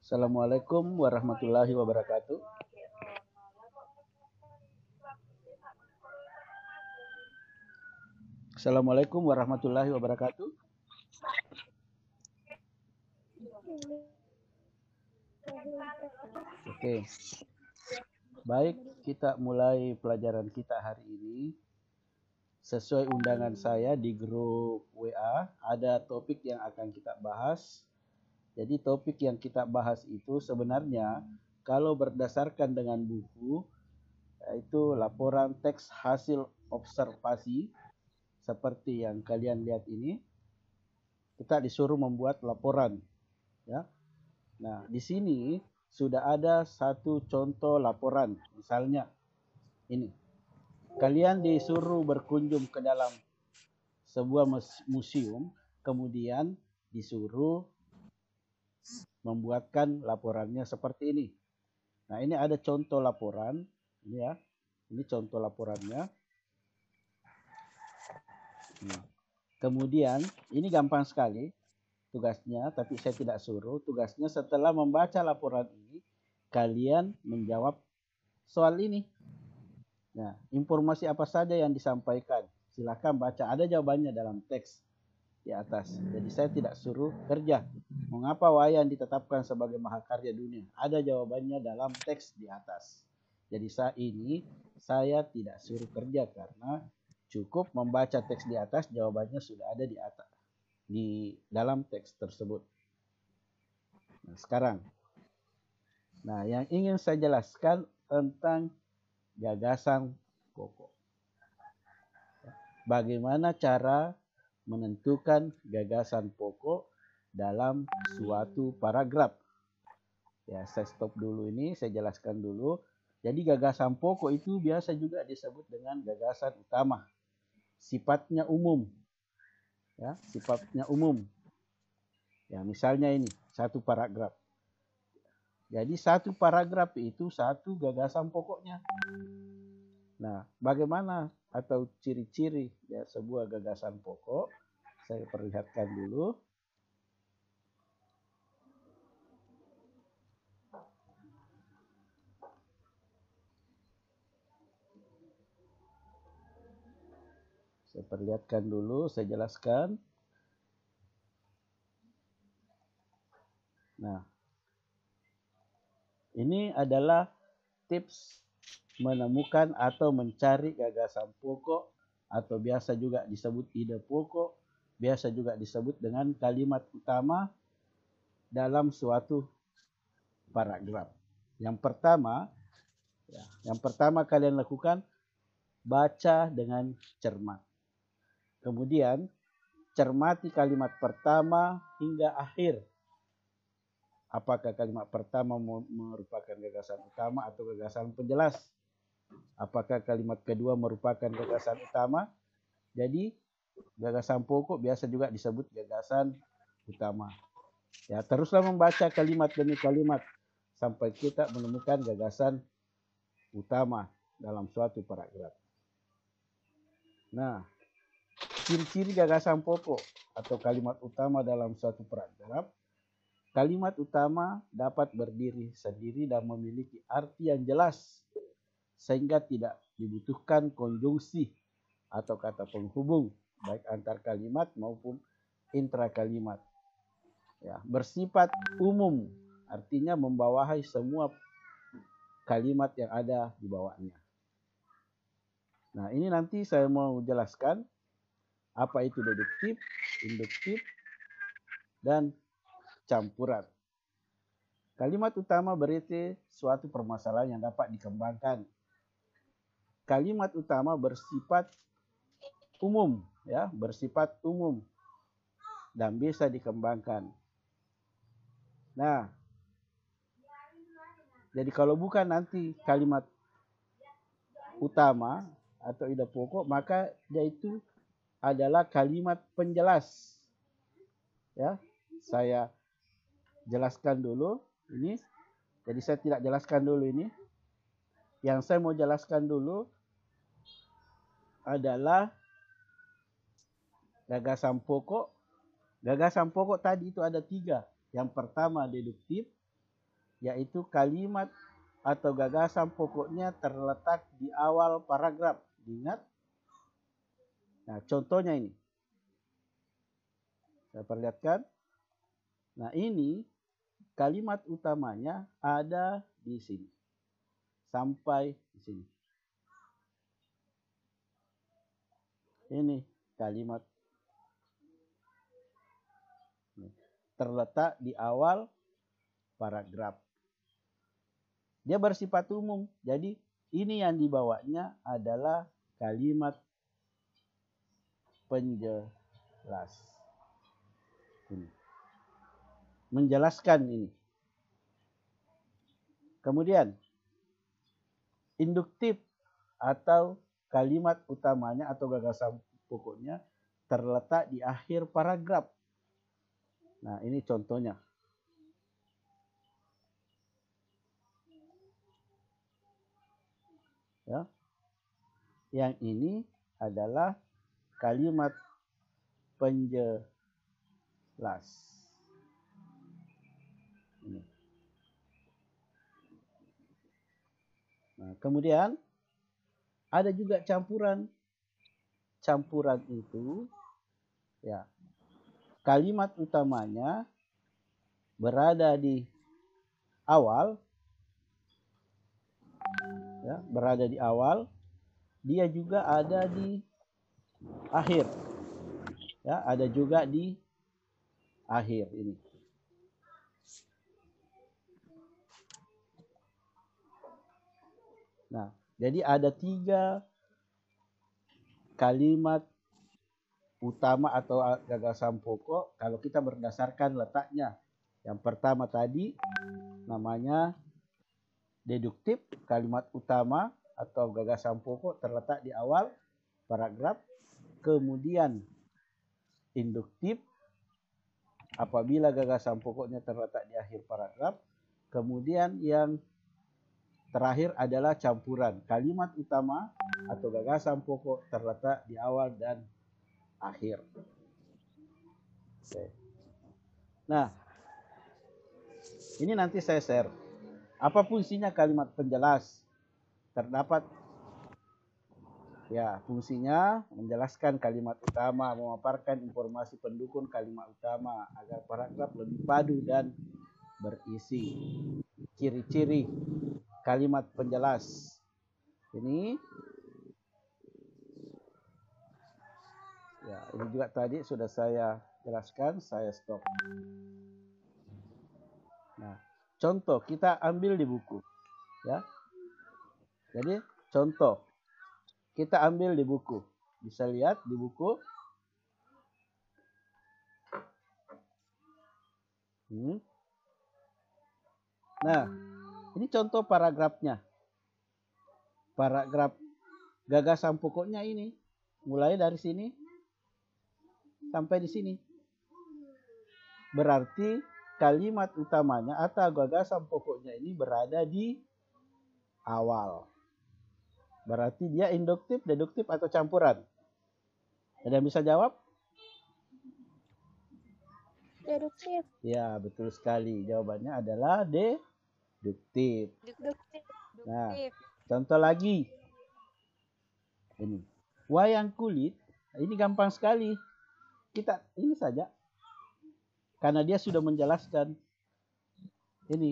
Assalamualaikum warahmatullahi wabarakatuh. Assalamualaikum warahmatullahi wabarakatuh. Oke, baik, kita mulai pelajaran kita hari ini. Sesuai undangan saya di grup WA, ada topik yang akan kita bahas. Jadi topik yang kita bahas itu sebenarnya kalau berdasarkan dengan buku, yaitu laporan teks hasil observasi seperti yang kalian lihat ini, kita disuruh membuat laporan, ya. Nah, di sini sudah ada satu contoh laporan. Misalnya ini. Kalian disuruh berkunjung ke dalam sebuah museum, kemudian disuruh membuatkan laporannya seperti ini. Nah, ini ada contoh laporan, ini ya. Ini contoh laporannya. Nah, kemudian ini gampang sekali tugasnya, tapi saya tidak suruh. Tugasnya setelah membaca laporan ini, kalian menjawab soal ini. Nah, informasi apa saja yang disampaikan? Silahkan baca, ada jawabannya dalam teks di atas. Jadi saya tidak suruh kerja. Mengapa wayang ditetapkan sebagai mahakarya dunia? Ada jawabannya dalam teks di atas. Jadi saat ini saya tidak suruh kerja karena cukup membaca teks di atas, jawabannya sudah ada di atas, di dalam teks tersebut. Nah, sekarang. Nah, yang ingin saya jelaskan tentang gagasan pokok. Bagaimana cara menentukan gagasan pokok dalam suatu paragraf. Ya, saya stop dulu ini, saya jelaskan dulu. Jadi gagasan pokok itu biasa juga disebut dengan gagasan utama. Sifatnya umum. Ya, sifatnya umum. Ya, misalnya ini, satu paragraf. Jadi satu paragraf itu satu gagasan pokoknya. Nah, bagaimana atau ciri-ciri ya sebuah gagasan pokok? Saya perlihatkan dulu. Saya perlihatkan dulu, saya jelaskan. Nah, ini adalah tips menemukan atau mencari gagasan pokok atau biasa juga disebut ide pokok, biasa juga disebut dengan kalimat utama dalam suatu paragraf. Yang pertama kalian lakukan baca dengan cermat. Kemudian cermati kalimat pertama hingga akhir. Apakah kalimat pertama merupakan gagasan utama atau gagasan penjelas? Apakah kalimat kedua merupakan gagasan utama? Jadi gagasan pokok biasa juga disebut gagasan utama. Ya, teruslah membaca kalimat demi kalimat sampai kita menemukan gagasan utama dalam suatu paragraf. Nah, ciri-ciri gagasan pokok atau kalimat utama dalam suatu paragraf. Kalimat utama dapat berdiri sendiri dan memiliki arti yang jelas sehingga tidak dibutuhkan konjungsi atau kata penghubung baik antar kalimat maupun intra kalimat. Ya, bersifat umum artinya membawahi semua kalimat yang ada di bawahnya. Nah, ini nanti saya mau jelaskan apa itu deduktif, induktif, dan campuran. Kalimat utama berarti suatu permasalahan yang dapat dikembangkan. Kalimat utama bersifat umum, ya, bersifat umum dan bisa dikembangkan. Nah, jadi kalau bukan nanti kalimat utama atau ide pokok, maka dia itu adalah kalimat penjelas. Ya, saya jelaskan dulu ini. Jadi saya tidak jelaskan dulu ini. Yang saya mau jelaskan dulu adalah gagasan pokok Gagasan pokok tadi itu ada 3. Yang pertama deduktif, yaitu kalimat atau gagasan pokoknya terletak di awal paragraf. Ingat? Nah, contohnya ini. Saya perlihatkan. Nah, ini kalimat utamanya ada di sini. Sampai di sini. Ini kalimat terletak di awal paragraf. Dia bersifat umum. Jadi ini yang dibawanya adalah kalimat penjelas. Ini. Menjelaskan ini. Kemudian induktif atau kalimat utamanya atau gagasan pokoknya terletak di akhir paragraf. Nah, ini contohnya. Ya. Yang ini adalah kalimat penjelas. Ini. Nah, kemudian ada juga campuran. Campuran itu ya kalimat utamanya berada di awal, ya, berada di awal, dia juga ada di akhir, ya, ada juga di akhir ini. Nah, jadi ada 3 kalimat utama atau gagasan pokok kalau kita berdasarkan letaknya. Yang pertama tadi namanya deduktif, kalimat utama atau gagasan pokok terletak di awal paragraf. Kemudian induktif apabila gagasan pokoknya terletak di akhir paragraf. Kemudian yang terakhir adalah campuran, kalimat utama atau gagasan pokok terletak di awal dan akhir. Oke. Nah, ini nanti saya share. Apa fungsinya kalimat penjelas? Terdapat ya, fungsinya menjelaskan kalimat utama, memaparkan informasi pendukung kalimat utama agar paragraf lebih padu dan berisi. Ciri-ciri kalimat penjelas. Ini ya, ini juga tadi sudah saya jelaskan, saya stop. Nah, contoh kita ambil di buku, ya. Jadi contoh kita ambil di buku, bisa lihat di buku. Nah, ini contoh paragrafnya. Paragraf gagasan pokoknya ini mulai dari sini sampai di sini. Berarti kalimat utamanya atau gagasan pokoknya ini berada di awal. Berarti dia induktif, deduktif atau campuran? Ada yang bisa jawab? Deduktif. Ya, betul sekali. Jawabannya adalah deduktif. Nah, contoh lagi. Ini. Wayang kulit, ini gampang sekali. Kita ini saja. Karena dia sudah menjelaskan. Ini.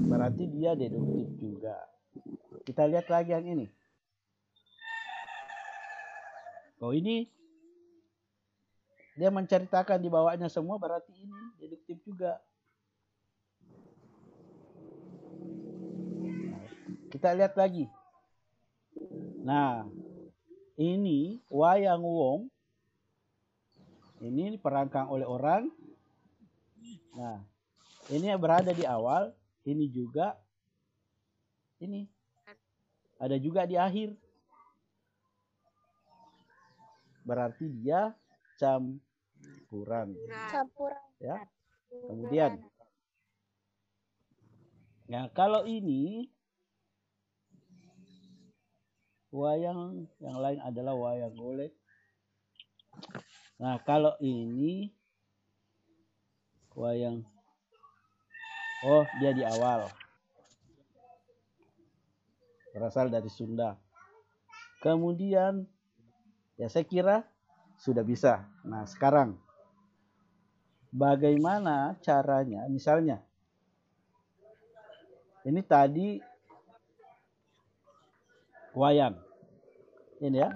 Berarti dia deduktif juga. Kita lihat lagi yang ini. Oh, ini dia menceritakan di bawahnya semua, berarti ini deduktif juga. Kita lihat lagi. Nah, ini wayang wong. Ini perangkang oleh orang. Nah, ini berada di awal. Ini juga. Ini. Ada juga di akhir. Berarti dia campuran. Ya. Kemudian. Nah, kalau ini wayang yang lain adalah wayang golek. Nah, kalau ini wayang, oh dia di awal, berasal dari Sunda. Kemudian ya saya kira sudah bisa. Nah, sekarang bagaimana caranya? Misalnya ini tadi wayang. Ini ya.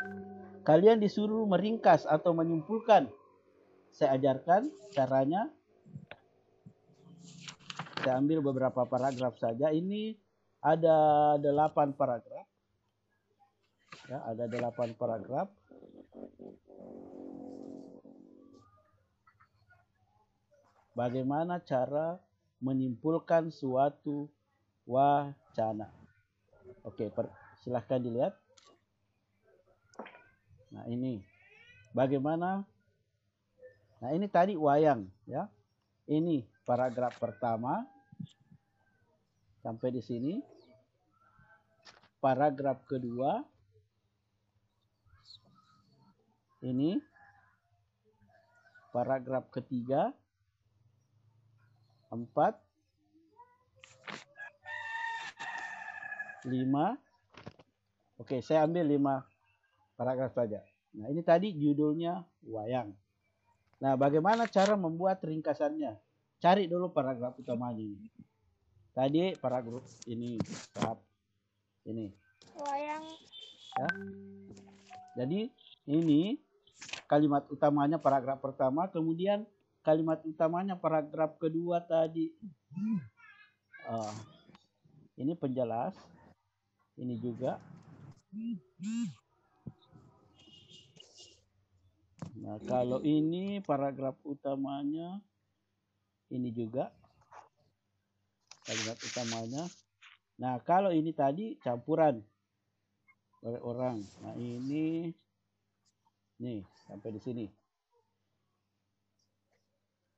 Kalian disuruh meringkas atau menyimpulkan. Saya ajarkan caranya. Saya ambil beberapa paragraf saja. Ini ada 8 paragraf. Ya, ada 8 paragraf. Bagaimana cara menyimpulkan suatu wacana. Oke, silahkan dilihat. Nah, ini bagaimana. Nah, ini tadi wayang, ya. Ini paragraf pertama sampai di sini. Paragraf kedua ini. Paragraf ketiga, 4, 5. Oke, saya ambil 5 paragraf saja. Nah, ini tadi judulnya wayang. Nah, bagaimana cara membuat ringkasannya? Cari dulu paragraf utamanya ini. Tadi paragraf ini, tahap ini. Wayang. Ya. Jadi ini kalimat utamanya paragraf pertama, kemudian kalimat utamanya paragraf kedua tadi. Ini penjelas. Ini juga. Nah, kalau ini paragraf utamanya, ini juga kalimat utamanya. Nah, kalau ini tadi campuran oleh orang. Nah, ini nih sampai di sini.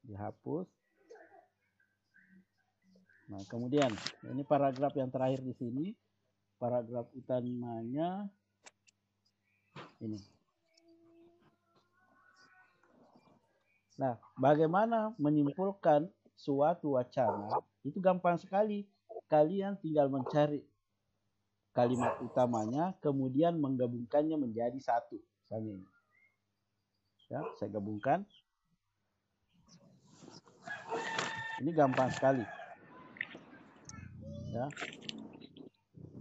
Dihapus. Nah, kemudian ini paragraf yang terakhir di sini. Paragraf utamanya ini. Nah, bagaimana menyimpulkan suatu wacana? Itu gampang sekali. Kalian tinggal mencari kalimat utamanya, kemudian menggabungkannya menjadi satu. Misalnya ini. Ya, saya gabungkan. Ini gampang sekali. Ya.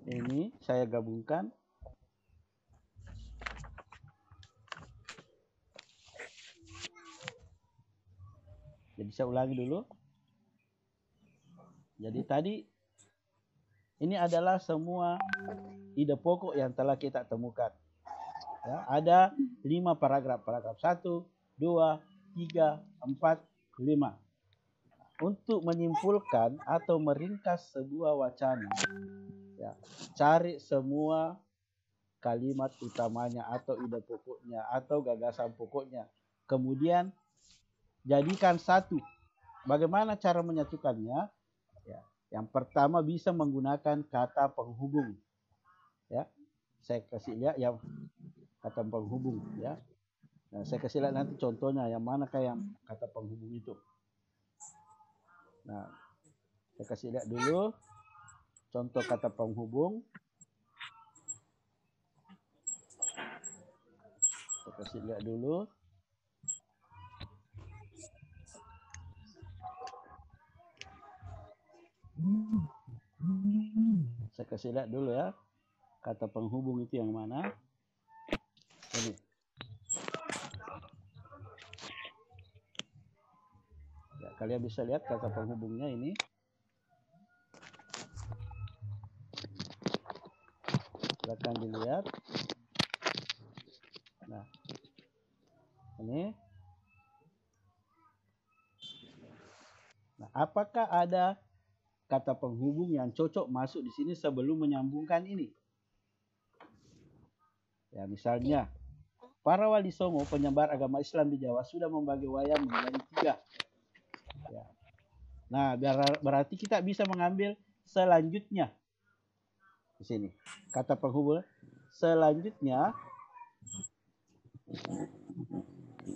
Ini saya gabungkan. Jadi saya ulangi dulu. Jadi tadi ini adalah semua ide pokok yang telah kita temukan. Ya, ada 5 paragraf. Paragraf 1, 2, 3, 4, 5. Untuk menyimpulkan atau meringkas sebuah wacana, ya, cari semua kalimat utamanya atau ide pokoknya atau gagasan pokoknya. Kemudian jadikan satu. Bagaimana cara menyatukannya? Ya, yang pertama bisa menggunakan kata penghubung. Ya, saya kasih lihat yang kata penghubung. Ya, nah, saya kasih lihat nanti contohnya yang mana kayak kata penghubung itu. Nah, saya kasih lihat dulu contoh kata penghubung. Saya kasih lihat dulu. Saya kasih lihat dulu ya. Kata penghubung itu yang mana? Ini. Ya, kalian bisa lihat kata penghubungnya ini. Silakan dilihat. Nah, ini. Nah, apakah ada kata penghubung yang cocok masuk di sini sebelum menyambungkan ini? Ya, misalnya, para wali songo penyebar agama Islam di Jawa sudah membagi wayang menjadi 3. Ya. Nah, berarti kita bisa mengambil selanjutnya di sini. Kata penghubung selanjutnya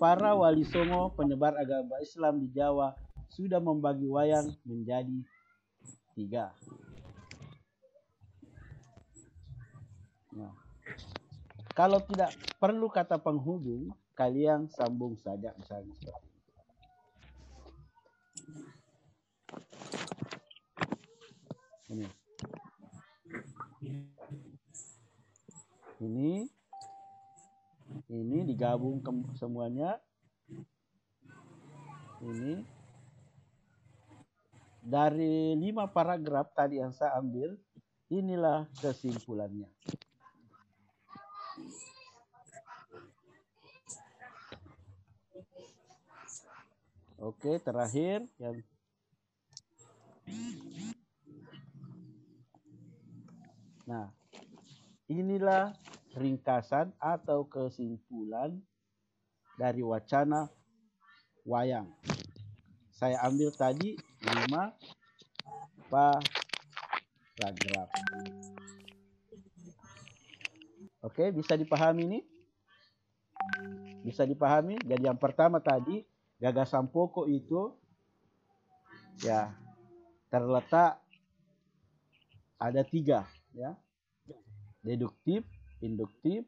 para wali songo penyebar agama Islam di Jawa sudah membagi wayang menjadi 3. Nah, kalau tidak perlu kata penghubung, kalian sambung saja misalnya seperti ini. Ini digabung semuanya. Ini dari 5 paragraf tadi yang saya ambil, inilah kesimpulannya. Oke, terakhir yang nah, inilah ringkasan atau kesimpulan dari wacana wayang. Saya ambil tadi 5 paragraf. Oke, bisa dipahami ini? Bisa dipahami? Jadi yang pertama tadi, gagasan pokok itu ya terletak ada 3 ya. Deduktif, induktif,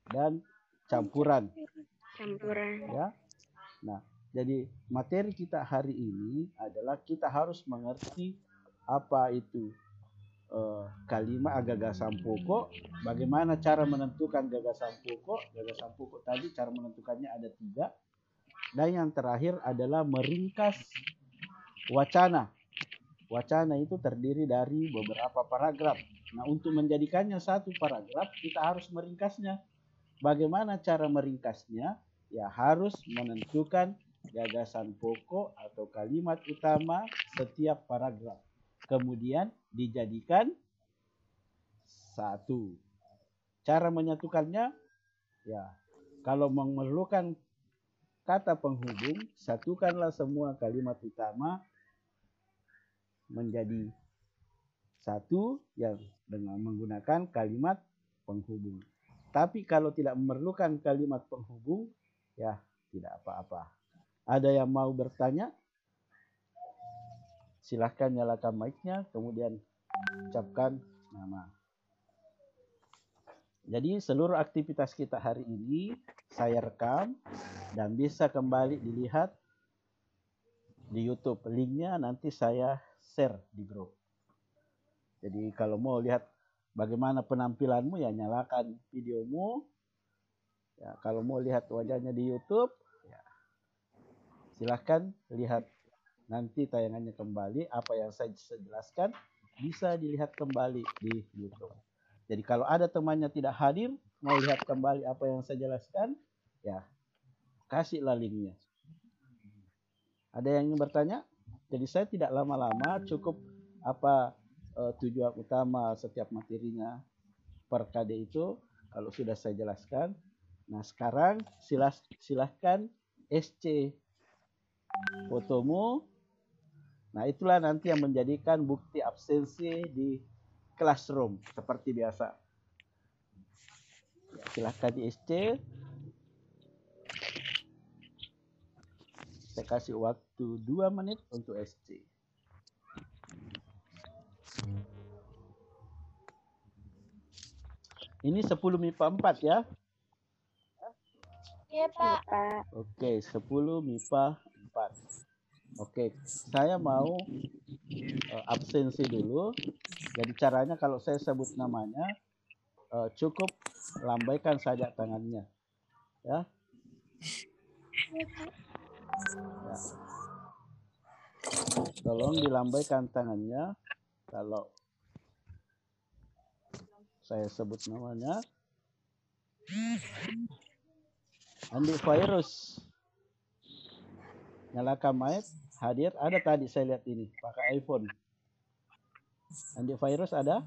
dan campuran. Ya. Nah, jadi materi kita hari ini adalah kita harus mengerti apa itu kalimat gagasan pokok, bagaimana cara menentukan gagasan pokok. Gagasan pokok tadi cara menentukannya ada 3. Dan yang terakhir adalah meringkas wacana. Wacana itu terdiri dari beberapa paragraf. Nah, untuk menjadikannya satu paragraf, kita harus meringkasnya. Bagaimana cara meringkasnya? Ya, harus menentukan gagasan pokok atau kalimat utama setiap paragraf. Kemudian dijadikan satu. Cara menyatukannya, ya, kalau memerlukan kata penghubung, satukanlah semua kalimat utama menjadi satu yang dengan menggunakan kalimat penghubung. Tapi kalau tidak memerlukan kalimat penghubung, ya tidak apa-apa. Ada yang mau bertanya? Silahkan nyalakan mic-nya, kemudian ucapkan nama. Jadi seluruh aktivitas kita hari ini saya rekam dan bisa kembali dilihat di YouTube. Linknya nanti saya share di grup. Jadi kalau mau lihat bagaimana penampilanmu, ya nyalakan videomu. Ya, kalau mau lihat wajahnya di YouTube, ya, silahkan lihat nanti tayangannya kembali. Apa yang saya jelaskan bisa dilihat kembali di YouTube. Jadi kalau ada temannya tidak hadir, mau lihat kembali apa yang saya jelaskan, ya kasihlah linknya. Ada yang ingin bertanya? Jadi saya tidak lama-lama, cukup apa tujuan utama setiap materinya per KD itu kalau sudah saya jelaskan. Nah, sekarang silahkan SC fotomu. Nah, itulah nanti yang menjadikan bukti absensi di classroom seperti biasa. Ya, silahkan di SC. Saya kasih waktu 2 menit untuk SC. Ini 10 MIPA 4 ya? Iya, Pak. Oke, 10 MIPA 4. Oke, saya mau absensi dulu. Jadi caranya kalau saya sebut namanya, cukup lambaikan saja tangannya. Ya. Ya. Tolong dilambaikan tangannya kalau saya sebut namanya. Andi Virus. Nyalakan mic, hadir. Ada tadi saya lihat ini, pakai iPhone. Andi Virus ada?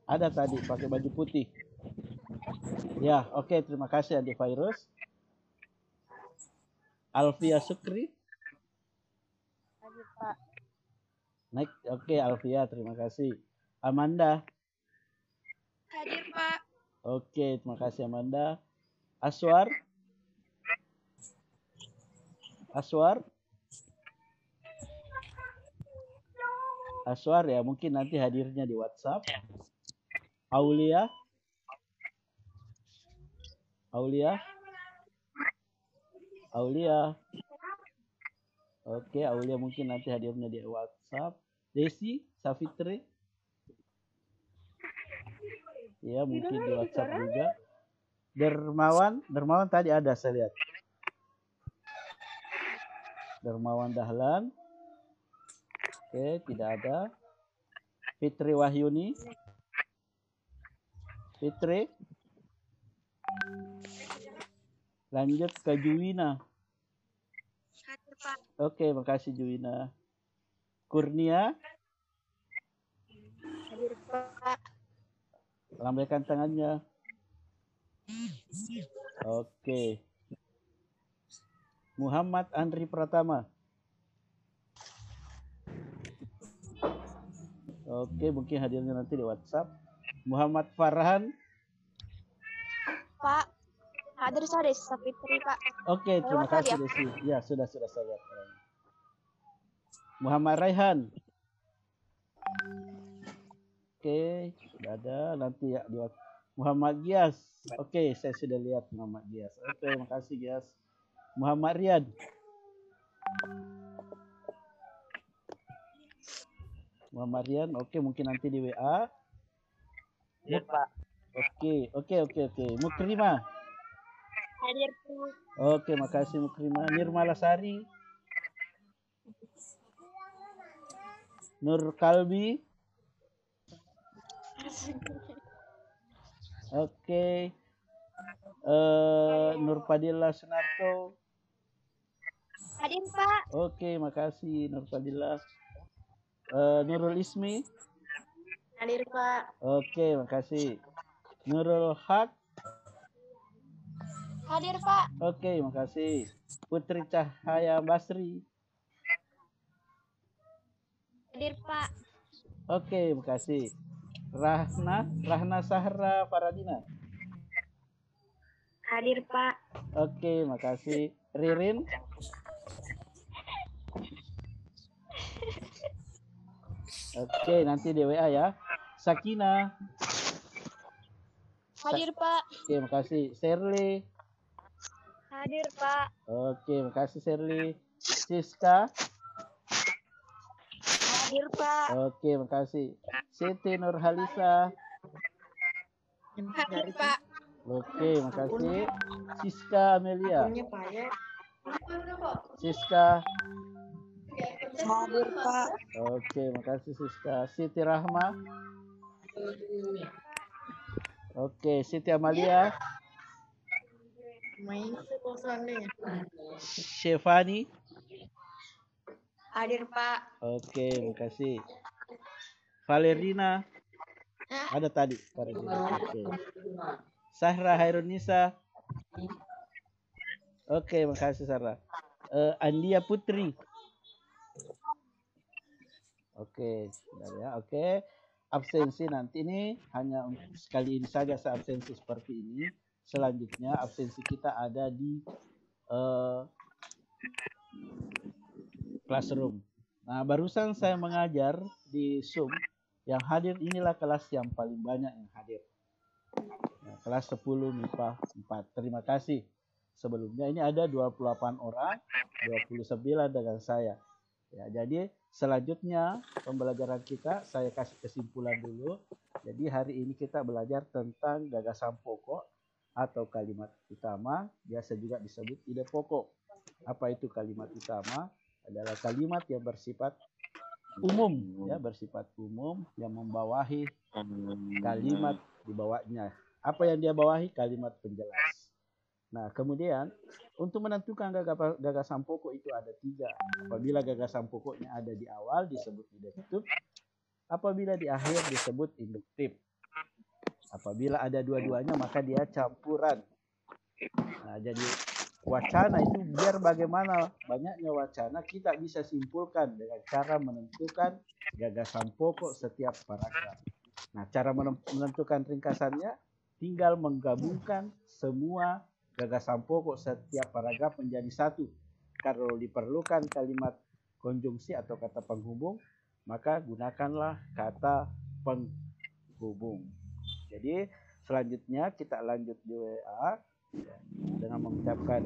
Ada tadi, pakai baju putih. Ya, oke, terima kasih Andi Virus. Alfia Sukri. Hadir, Pak. Naik, oke Alfia, terima kasih. Amanda. Hadir, Pak. Oke, terima kasih Amanda. Aswar? Aswar? Aswar ya, mungkin nanti hadirnya di WhatsApp. Aulia? Aulia? Aulia? Oke, Aulia mungkin nanti hadirnya di WhatsApp. Desi? Safitri? Ya, mungkin di WhatsApp juga. Dermawan? Dermawan tadi ada saya lihat. Dermawan Dahlan? Oke, tidak ada. Fitri Wahyuni? Fitri? Lanjut ke Juwina. Hadir, Pak. Oke, makasih Juwina. Kurnia? Hadir, Pak. Lambaikan tangannya. Oke. Muhammad Andri Pratama. Oke, mungkin hadirnya nanti di WhatsApp. Muhammad Farhan. Pak. Hadir saya Desi Safitri, Pak. Oke, terima kasih Desi. Ya, sudah saya lihat. Muhammad Raihan. Oke, sudah ada. Nanti ya di Muhammad Gias. Oke, saya sudah lihat Muhammad Gias. Oke, terima kasih Gias. Muhammad Riyad. Muhammad Rian, oke, mungkin nanti di WA. Iya, Pak. Oke. Mukrima. Hadir, Pak. Oke, makasih Mukrima. Nirmala Sari. Nur Kalbi. Oke. Nur Padilla Sunarto. Hadir, Pak. Oke, makasih Nur Padilla. Nurul Ismi. Hadir, Pak. Oke, makasih. Nurul Haq. Hadir, Pak. Oke, makasih. Putri Cahaya Basri. Hadir, Pak. Oke, makasih. Rahna Sahra Faradina. Hadir, Pak. Oke, makasih. Ririn. Oke, nanti di WA ya. Sakina. Hadir, Pak. Oke, makasih. Shirley. Hadir, Pak. Oke, makasih Shirley. Siska. Hadir, Pak. Oke, makasih. Siti Nurhalisa. Hadir, Pak. Oke, makasih. Siska Amelia. Siska. Hadir, Pak. Oke, makasih Siska. Siti Rahma. Oke, Siti Amalia. Shefani. Hadir, Pak. Oke, makasih. Valerina. Ada tadi Valerina. Oke. Sahra Hairunisa. Oke, makasih Sahra. Andia Putri. Oke, sebentar ya. Oke. Absensi nanti ini hanya untuk sekali ini saja saya absensi seperti ini. Selanjutnya absensi kita ada di classroom. Nah, barusan saya mengajar di Zoom. Yang hadir inilah kelas yang paling banyak yang hadir. Nah, kelas 10 MIPA 4. Terima kasih. Sebelumnya ini ada 28 orang, 29 dengan saya. Ya, jadi selanjutnya pembelajaran kita saya kasih kesimpulan dulu. Jadi hari ini kita belajar tentang gagasan pokok atau kalimat utama, biasa juga disebut ide pokok. Apa itu kalimat utama? Adalah kalimat yang bersifat umum, ya, bersifat umum yang membawahi kalimat di bawahnya. Apa yang dia bawahi? Kalimat penjelas. Nah, kemudian untuk menentukan gagasan pokok itu ada 3. Apabila gagasan pokoknya ada di awal disebut deduktif, apabila di akhir disebut induktif. Apabila ada dua-duanya maka dia campuran. Nah, jadi wacana itu biar bagaimana banyaknya wacana kita bisa simpulkan dengan cara menentukan gagasan pokok setiap paragraf. Nah, cara menentukan ringkasannya tinggal menggabungkan semua gagasan pokok setiap paragraf menjadi satu. Kalau diperlukan kalimat konjungsi atau kata penghubung, maka gunakanlah kata penghubung. Jadi selanjutnya kita lanjut di WA dengan mengucapkan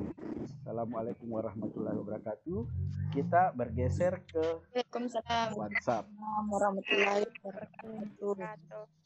Assalamualaikum warahmatullahi wabarakatuh. Kita bergeser ke Waalaikumsalam WhatsApp. warahmatullahi wabarakatuh.